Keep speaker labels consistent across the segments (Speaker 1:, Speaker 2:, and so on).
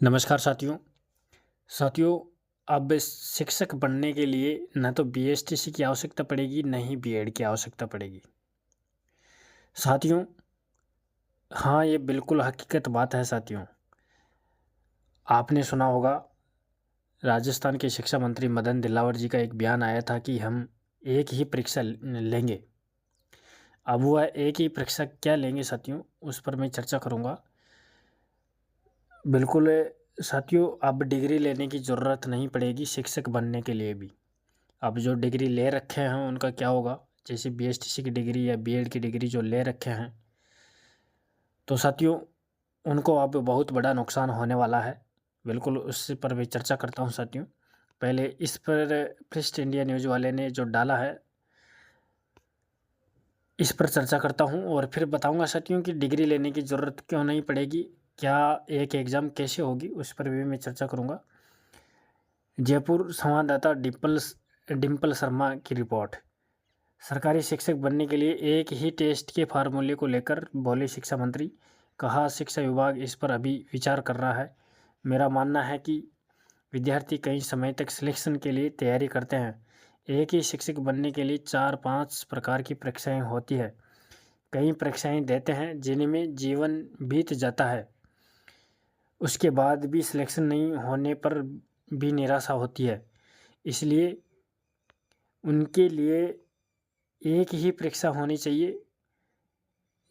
Speaker 1: नमस्कार साथियों। साथियों, अब शिक्षक बनने के लिए न तो बीएसटीसी की आवश्यकता पड़ेगी, न ही बीएड की आवश्यकता पड़ेगी। साथियों, हाँ, ये बिल्कुल हकीकत बात है साथियों। आपने सुना होगा, राजस्थान के शिक्षा मंत्री मदन दिलावर जी का एक बयान आया था कि हम एक ही परीक्षा लेंगे। अब वह एक ही परीक्षा क्या लेंगे साथियों, उस पर मैं चर्चा करूँगा। बिल्कुल साथियों, अब डिग्री लेने की ज़रूरत नहीं पड़ेगी शिक्षक बनने के लिए भी। अब जो डिग्री ले रखे हैं उनका क्या होगा, जैसे बीएसटीसी की डिग्री या बीएड की डिग्री जो ले रखे हैं, तो साथियों उनको अब बहुत बड़ा नुकसान होने वाला है। बिल्कुल उस पर भी चर्चा करता हूं साथियों। पहले इस पर फर्स्ट इंडिया न्यूज़ वाले ने जो डाला है, इस पर चर्चा करता हूं और फिर बताऊंगा साथियों कि डिग्री लेने की ज़रूरत क्यों नहीं पड़ेगी, क्या एक एग्ज़ाम कैसे होगी, उस पर भी मैं चर्चा करूँगा। जयपुर संवाददाता डिम्पल शर्मा की रिपोर्ट। सरकारी शिक्षक बनने के लिए एक ही टेस्ट के फार्मूले को लेकर बोले शिक्षा मंत्री। कहा, शिक्षा विभाग इस पर अभी विचार कर रहा है। मेरा मानना है कि विद्यार्थी कई समय तक सिलेक्शन के लिए तैयारी करते हैं। एक ही शिक्षक बनने के लिए 4-5 प्रकार की परीक्षाएं होती है। कई परीक्षाएं देते हैं जिनमें जीवन बीत जाता है, उसके बाद भी सिलेक्शन नहीं होने पर भी निराशा होती है। इसलिए उनके लिए एक ही परीक्षा होनी चाहिए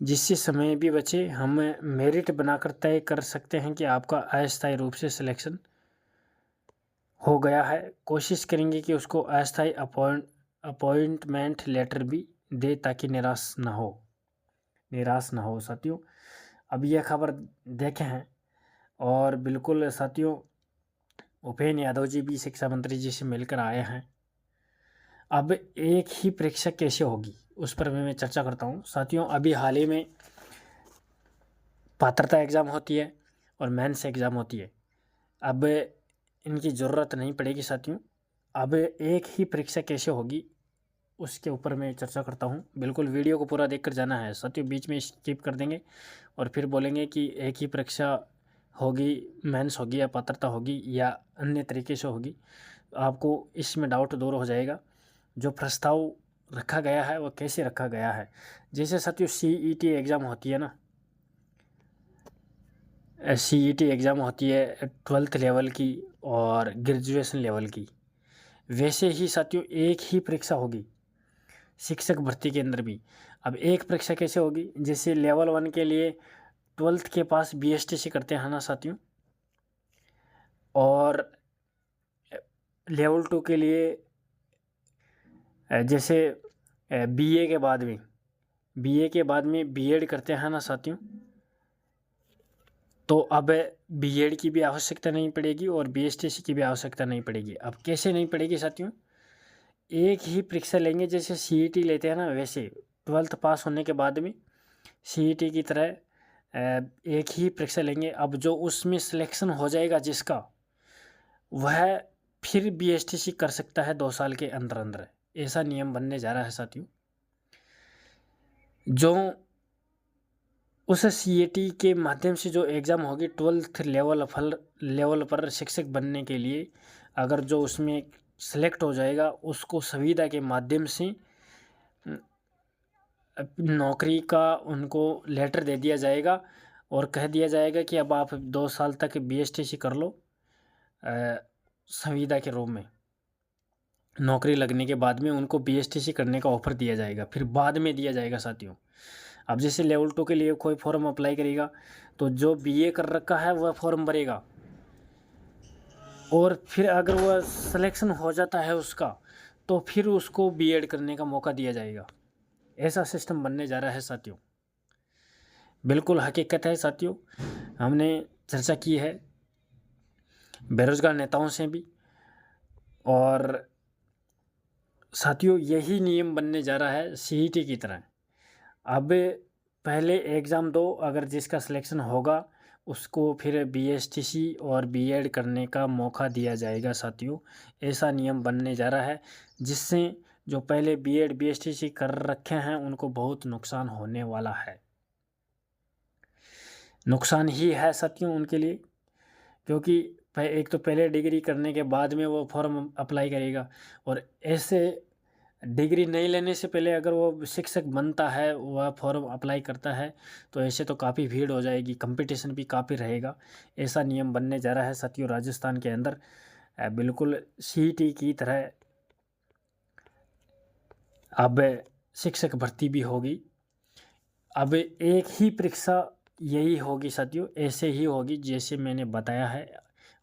Speaker 1: जिससे समय भी बचे। हम मेरिट बनाकर तय कर सकते हैं कि आपका अस्थायी रूप से सिलेक्शन हो गया है। कोशिश करेंगे कि उसको अस्थायी अपॉइंटमेंट लेटर भी दे ताकि निराश ना हो साथियों। अब यह खबर देखे हैं और बिल्कुल साथियों, भूपेंद्र यादव जी भी शिक्षा मंत्री जी से मिलकर आए हैं। अब एक ही परीक्षा कैसे होगी उस पर भी मैं चर्चा करता हूँ साथियों। अभी हाल ही में पात्रता एग्ज़ाम होती है और मेंस एग्ज़ाम होती है। अब इनकी ज़रूरत नहीं पड़ेगी साथियों। अब एक ही परीक्षा कैसे होगी उसके ऊपर मैं चर्चा करता हूँ। बिल्कुल वीडियो को पूरा देखकर जाना है साथियों, बीच में स्किप कर देंगे और फिर बोलेंगे कि एक ही परीक्षा होगी, मेंस होगी या पात्रता होगी या अन्य तरीके से होगी। आपको इसमें डाउट दूर हो जाएगा। जो प्रस्ताव रखा गया है वो कैसे रखा गया है। जैसे साथियों सीईटी एग्ज़ाम होती है ना, सीईटी एग्ज़ाम होती है 12th लेवल की और ग्रेजुएशन लेवल की, वैसे ही साथियों एक ही परीक्षा होगी शिक्षक भर्ती के अंदर भी। अब एक परीक्षा कैसे होगी, जैसे लेवल 1 के लिए 12th के पास बीएसटीसी करते हैं ना साथियों, और लेवल 2 के लिए जैसे बीए के बाद में बीएड करते हैं ना साथियों, तो अब बीएड की भी आवश्यकता नहीं पड़ेगी और बीएसटीसी की भी आवश्यकता नहीं पड़ेगी। अब कैसे नहीं पड़ेगी साथियों, एक ही परीक्षा लेंगे जैसे सीईटी लेते हैं ना, वैसे 12th पास होने के बाद में सीईटी की तरह एक ही परीक्षा लेंगे। अब जो उसमें सिलेक्शन हो जाएगा जिसका, वह फिर बीएसटीसी कर सकता है 2 साल के अंदर अंदर। ऐसा नियम बनने जा रहा है साथियों। जो उस सीईटी के माध्यम से जो एग्ज़ाम होगी 12th लेवल पर शिक्षक बनने के लिए, अगर जो उसमें सेलेक्ट हो जाएगा उसको संविदा के माध्यम से नौकरी का उनको लेटर दे दिया जाएगा और कह दिया जाएगा कि अब आप 2 साल तक बीएसटीसी कर लो संविदा के रूप में। नौकरी लगने के बाद में उनको बीएसटीसी करने का ऑफर दिया जाएगा, फिर बाद में दिया जाएगा साथियों। अब जैसे लेवल 2 के लिए कोई फॉर्म अप्लाई करेगा तो जो बीए कर रखा है वह फॉर्म भरेगा और फिर अगर वह सिलेक्शन हो जाता है उसका, तो फिर उसको बीएड करने का मौका दिया जाएगा। ऐसा सिस्टम बनने जा रहा है साथियों। बिल्कुल हकीकत है साथियों। हमने चर्चा की है बेरोजगार नेताओं से भी, और साथियों यही नियम बनने जा रहा है सीईटी की तरह। अब पहले एग्ज़ाम दो, अगर जिसका सिलेक्शन होगा उसको फिर बीएसटीसी और बीएड करने का मौका दिया जाएगा साथियों। ऐसा नियम बनने जा रहा है जिससे जो पहले बीएड बीएसटीसी कर रखे हैं उनको बहुत नुकसान होने वाला है। नुकसान ही है साथियों उनके लिए, क्योंकि एक तो पहले डिग्री करने के बाद में वो फॉर्म अप्लाई करेगा, और ऐसे डिग्री नहीं लेने से पहले अगर वो शिक्षक बनता है, वह फॉर्म अप्लाई करता है, तो ऐसे तो काफ़ी भीड़ हो जाएगी, कंपटीशन भी काफ़ी रहेगा। ऐसा नियम बनने जा रहा है साथियों राजस्थान के अंदर। बिल्कुल सीईटी की तरह अब शिक्षक भर्ती भी होगी। अब एक ही परीक्षा यही होगी साथियों, ऐसे ही होगी जैसे मैंने बताया है।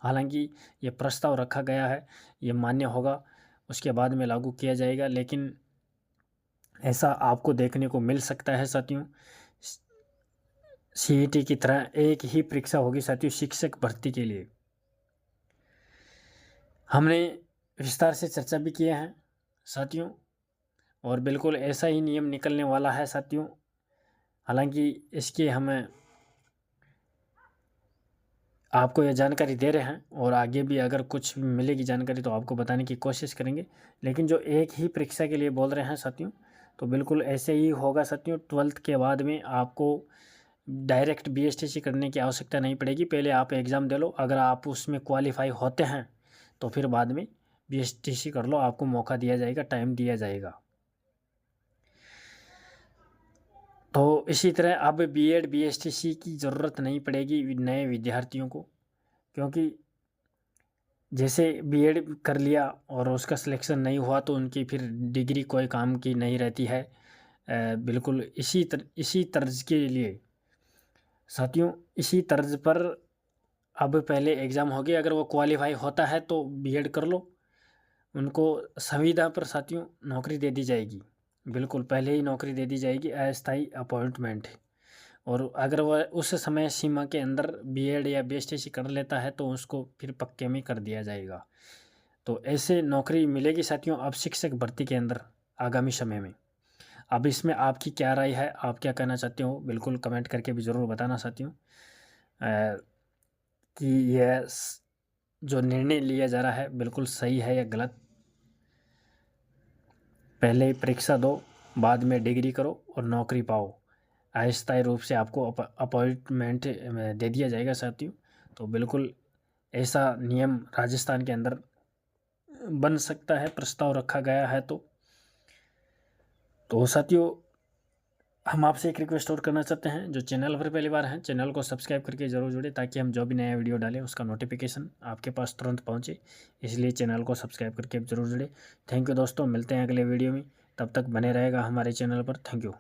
Speaker 1: हालांकि ये प्रस्ताव रखा गया है, ये मान्य होगा, उसके बाद में लागू किया जाएगा, लेकिन ऐसा आपको देखने को मिल सकता है साथियों। सीईटी की तरह एक ही परीक्षा होगी साथियों शिक्षक भर्ती के लिए। हमने विस्तार से चर्चा भी किए हैं साथियों, और बिल्कुल ऐसा ही नियम निकलने वाला है साथियों। हालांकि इसके हमें आपको यह जानकारी दे रहे हैं, और आगे भी अगर कुछ मिलेगी जानकारी तो आपको बताने की कोशिश करेंगे। लेकिन जो एक ही परीक्षा के लिए बोल रहे हैं साथियों, तो बिल्कुल ऐसे ही होगा साथियों। 12th के बाद में आपको डायरेक्ट बीएसटीसी करने की आवश्यकता नहीं पड़ेगी। पहले आप एग्ज़ाम दे लो, अगर आप उसमें क्वालिफाई होते हैं तो फिर बाद में बीएसटीसी कर लो, आपको मौका दिया जाएगा, टाइम दिया जाएगा। तो इसी तरह अब बीएड बीएसटीसी की ज़रूरत नहीं पड़ेगी नए विद्यार्थियों को, क्योंकि जैसे बीएड कर लिया और उसका सिलेक्शन नहीं हुआ तो उनकी फिर डिग्री कोई काम की नहीं रहती है। बिल्कुल इसी तर्ज के लिए साथियों, इसी तर्ज पर अब पहले एग्ज़ाम हो गया, अगर वो क्वालिफाई होता है तो बीएड कर लो, उनको संविदा पर साथियों नौकरी दे दी जाएगी। बिल्कुल पहले ही नौकरी दे दी जाएगी, अस्थायी अपॉइंटमेंट। और अगर वह उस समय सीमा के अंदर बीएड या बीएसटीसी कर लेता है तो उसको फिर पक्के में कर दिया जाएगा। तो ऐसे नौकरी मिलेगी साथियों अब शिक्षक भर्ती के अंदर आगामी समय में। अब इसमें आपकी क्या राय है, आप क्या कहना चाहते हो, बिल्कुल कमेंट करके भी ज़रूर बताना साथियों कि यह जो निर्णय लिया जा रहा है बिल्कुल सही है या गलत। पहले परीक्षा दो, बाद में डिग्री करो और नौकरी पाओ, अस्थायी रूप से आपको अपॉइंटमेंट दे दिया जाएगा साथियों। तो बिल्कुल ऐसा नियम राजस्थान के अंदर बन सकता है, प्रस्ताव रखा गया है। तो साथियों हम आपसे एक रिक्वेस्ट और करना चाहते हैं, जो चैनल पर पहली बार हैं चैनल को सब्सक्राइब करके ज़रूर जुड़े, ताकि हम जो भी नया वीडियो डालें उसका नोटिफिकेशन आपके पास तुरंत पहुंचे। इसलिए चैनल को सब्सक्राइब करके ज़रूर जुड़े। थैंक यू दोस्तों, मिलते हैं अगले वीडियो में, तब तक बने रहेगा हमारे चैनल पर। Thank you.